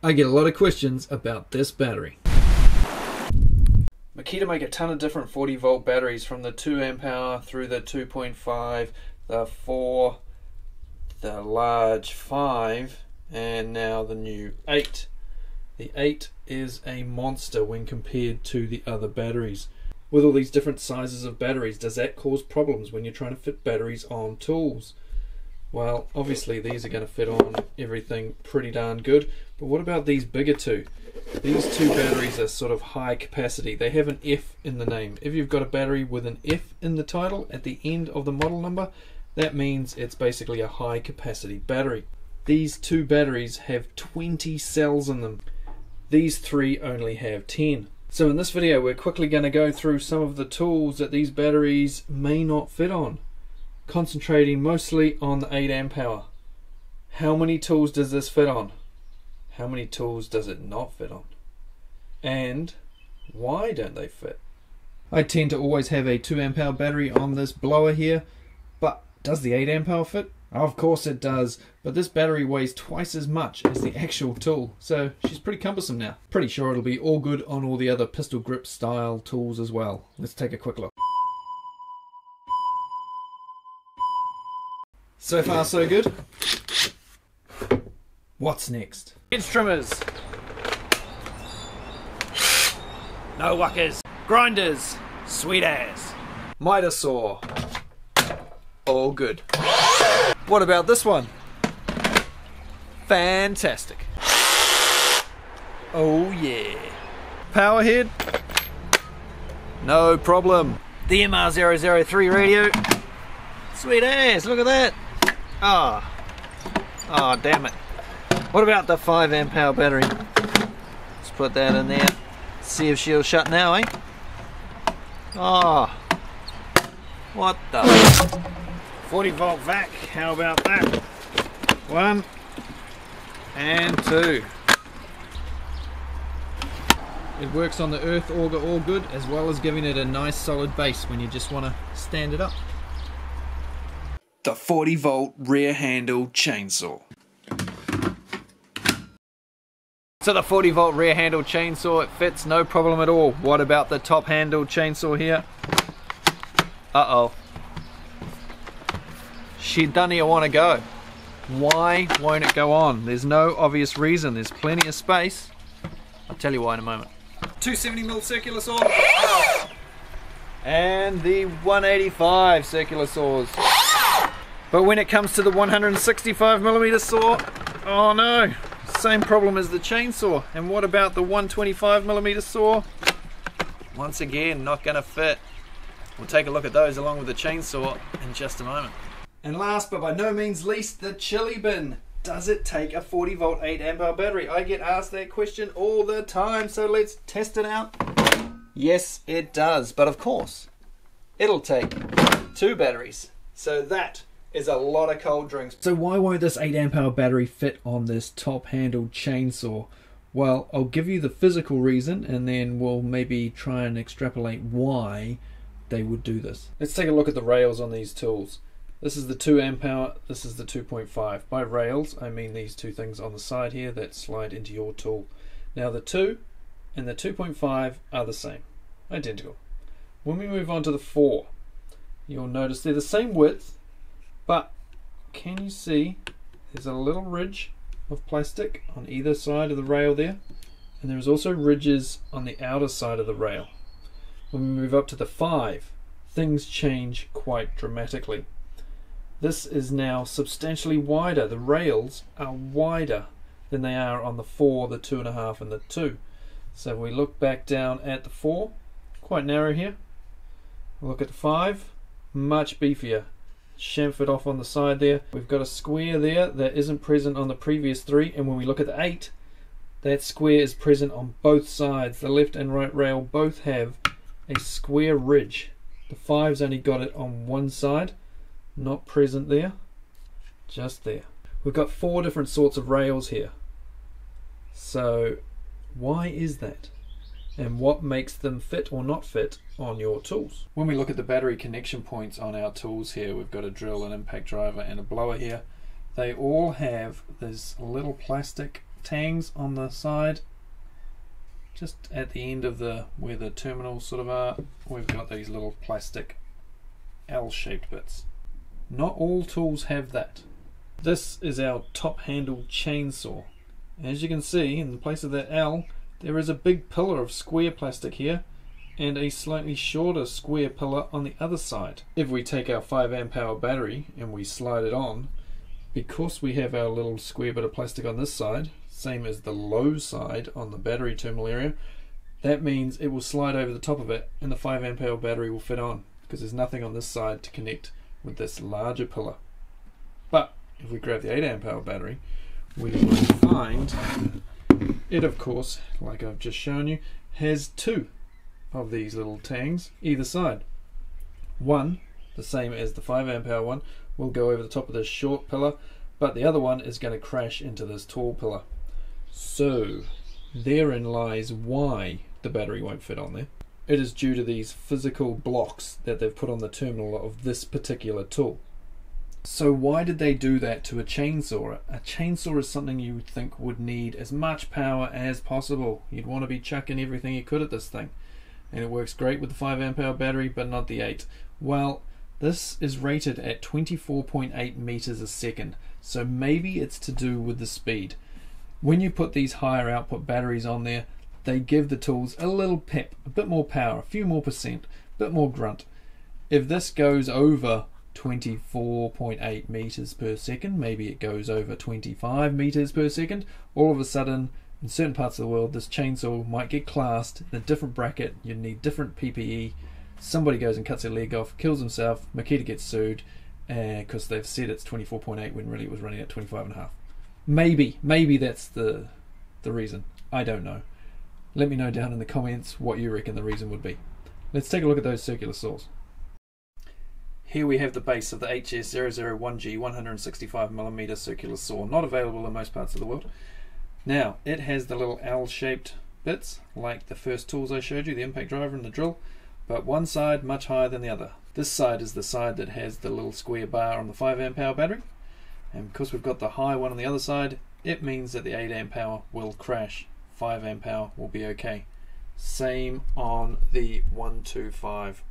I get a lot of questions about this battery. Makita make a ton of different 40 volt batteries, from the 2 amp hour through the 2.5, the 4, the large 5, and now the new 8. The 8 is a monster when compared to the other batteries. With all these different sizes of batteries, does that cause problems when you're trying to fit batteries on tools? Well, obviously these are going to fit on everything pretty darn good, but what about these bigger two? These two batteries are sort of high capacity. They have an F in the name. If you've got a battery with an F in the title at the end of the model number, that means it's basically a high capacity battery. These two batteries have 20 cells in them. These three only have 10. So in this video we're quickly going to go through some of the tools that these batteries may not fit on, concentrating mostly on the 8 amp hour. How many tools does this fit on? How many tools does it not fit on? And why don't they fit? I tend to always have a 2 amp hour battery on this blower here, but does the 8 amp hour fit? Of course it does, but this battery weighs twice as much as the actual tool, so she's pretty cumbersome now. Pretty sure it'll be all good on all the other pistol grip style tools as well. Let's take a quick look. So far so good. What's next? Edge trimmers. No wuckers. Grinders. Sweet ass. Miter saw. All good. What about this one? Fantastic. Oh yeah. Power head? No problem. The MR003 radio. Sweet ass, look at that. Oh, damn it. What about the 5 amp hour battery? Let's put that in there. See if she'll shut now, eh? Oh. What the? 40 volt vac, how about that? 1 and 2. It works on the earth auger all good, as well as giving it a nice solid base when you just want to stand it up. The 40 volt rear handle chainsaw. So the 40 volt rear handle chainsaw, it fits no problem at all. What about the top handle chainsaw here? Uh-oh. She doesn't want to go. Why won't it go on? There's no obvious reason. There's plenty of space. I'll tell you why in a moment. 270mm circular saw. And the 185 circular saws. But when it comes to the 165mm saw, oh no, same problem as the chainsaw. And what about the 125mm saw? Once again, not gonna fit. We'll take a look at those along with the chainsaw in just a moment. And last but by no means least, the chili bin. Does it take a 40 volt 8 amp hour battery? I get asked that question all the time, so let's test it out. Yes, it does, but of course, it'll take 2 batteries. So that is a lot of cold drinks. So why won't this 8 amp hour battery fit on this top handled chainsaw? Well, I'll give you the physical reason and then we'll maybe try and extrapolate why they would do this. Let's take a look at the rails on these tools. This is the 2 amp hour, this is the 2.5. By rails, I mean these two things on the side here that slide into your tool. Now the 2 and the 2.5 are the same, identical. When we move on to the 4, you'll notice they're the same width, but can you see there's a little ridge of plastic on either side of the rail there, and there's also ridges on the outer side of the rail. When we move up to the 5, things change quite dramatically. This is now substantially wider. The rails are wider than they are on the 4, the 2.5 and the 2. So we look back down at the 4, quite narrow here. Look at the 5, much beefier. Chamfered off on the side there. We've got a square there that isn't present on the previous 3, and when we look at the 8, that square is present on both sides. The left and right rail both have a square ridge. The 5's only got it on one side. Not present there, just there. We've got 4 different sorts of rails here. So why is that? And what makes them fit or not fit on your tools? When we look at the battery connection points on our tools here, we've got a drill, an impact driver and a blower here. They all have this little plastic tangs on the side. Just at the end of where the terminals sort of are, we've got these little plastic L-shaped bits. Not all tools have that. This is our top handled chainsaw. As you can see, in the place of that L, there is a big pillar of square plastic here and a slightly shorter square pillar on the other side. If we take our 5 amp hour battery and we slide it on, because we have our little square bit of plastic on this side, same as the low side on the battery terminal area, that means it will slide over the top of it and the 5 amp hour battery will fit on, because there's nothing on this side to connect with this larger pillar. But if we grab the 8 amp hour battery, we will find it, of course, like I've just shown you, has 2 of these little tangs either side. One, the same as the 5 amp hour one, will go over the top of this short pillar, but the other one is going to crash into this tall pillar. So therein lies why the battery won't fit on there. It is due to these physical blocks that they've put on the terminal of this particular tool. So why did they do that to a chainsaw? A chainsaw is something you would think would need as much power as possible. You'd want to be chucking everything you could at this thing. And it works great with the 5 amp hour battery, but not the 8. Well, this is rated at 24.8 meters a second, so maybe it's to do with the speed. When you put these higher output batteries on there, they give the tools a little pep, a bit more power, a few more percent, a bit more grunt. If this goes over 24.8 meters per second, maybe it goes over 25 meters per second, all of a sudden in certain parts of the world this chainsaw might get classed in a different bracket. You need different PPE. Somebody goes and cuts their leg off, kills himself, Makita gets sued because they've said it's 24.8 when really it was running at 25.5. Maybe that's the reason. I don't know. Let me know down in the comments what you reckon the reason would be. Let's take a look at those circular saws. Here we have the base of the HS001G 165mm circular saw, not available in most parts of the world. Now, it has the little L-shaped bits, like the first tools I showed you, the impact driver and the drill, but one side much higher than the other. This side is the side that has the little square bar on the 5 amp hour battery, and because we've got the high one on the other side, it means that the 8 amp hour will crash, 5 amp hour will be okay. Same on the 125.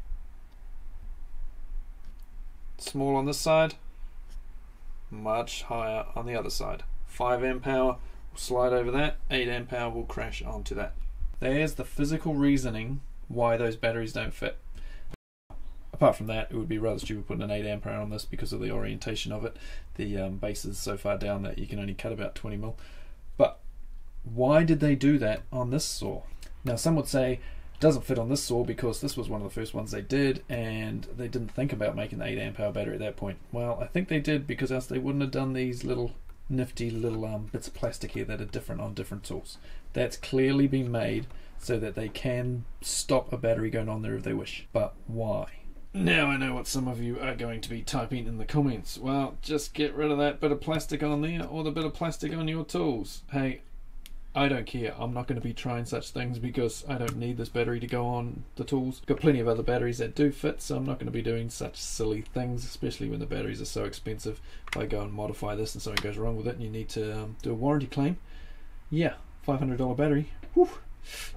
Small on this side, much higher on the other side. 5 amp hour will slide over that, 8 amp hour will crash onto that. There's the physical reasoning why those batteries don't fit. Apart from that, it would be rather stupid putting an 8 amp hour on this because of the orientation of it. The base is so far down that you can only cut about 20mm. But why did they do that on this saw? Now some would say it doesn't fit on this saw because this was one of the first ones they did and they didn't think about making the 8 amp hour battery at that point. Well, I think they did, because else they wouldn't have done these little nifty little bits of plastic here that are different on different tools. That's clearly been made so that they can stop a battery going on there if they wish. But why? Now I know what some of you are going to be typing in the comments. Well, just get rid of that bit of plastic on there or the bit of plastic on your tools. Hey, I don't care. I'm not going to be trying such things because I don't need this battery to go on the tools. Got plenty of other batteries that do fit, so I'm not going to be doing such silly things, especially when the batteries are so expensive. If I go and modify this and something goes wrong with it and you need to do a warranty claim, yeah, $500 battery, whew,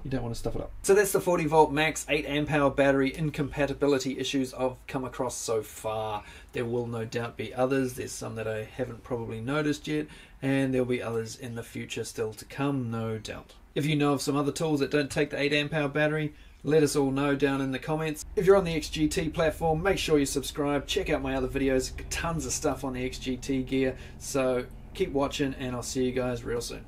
you don't want to stuff it up. So that's the 40 volt max 8 amp hour battery incompatibility issues I've come across so far. There will no doubt be others. There's some that I haven't probably noticed yet, and there'll be others in the future still to come, no doubt. If you know of some other tools that don't take the 8 amp hour battery, let us all know down in the comments. If you're on the XGT platform, make sure you subscribe. Check out my other videos. Tons of stuff on the XGT gear. So keep watching and I'll see you guys real soon.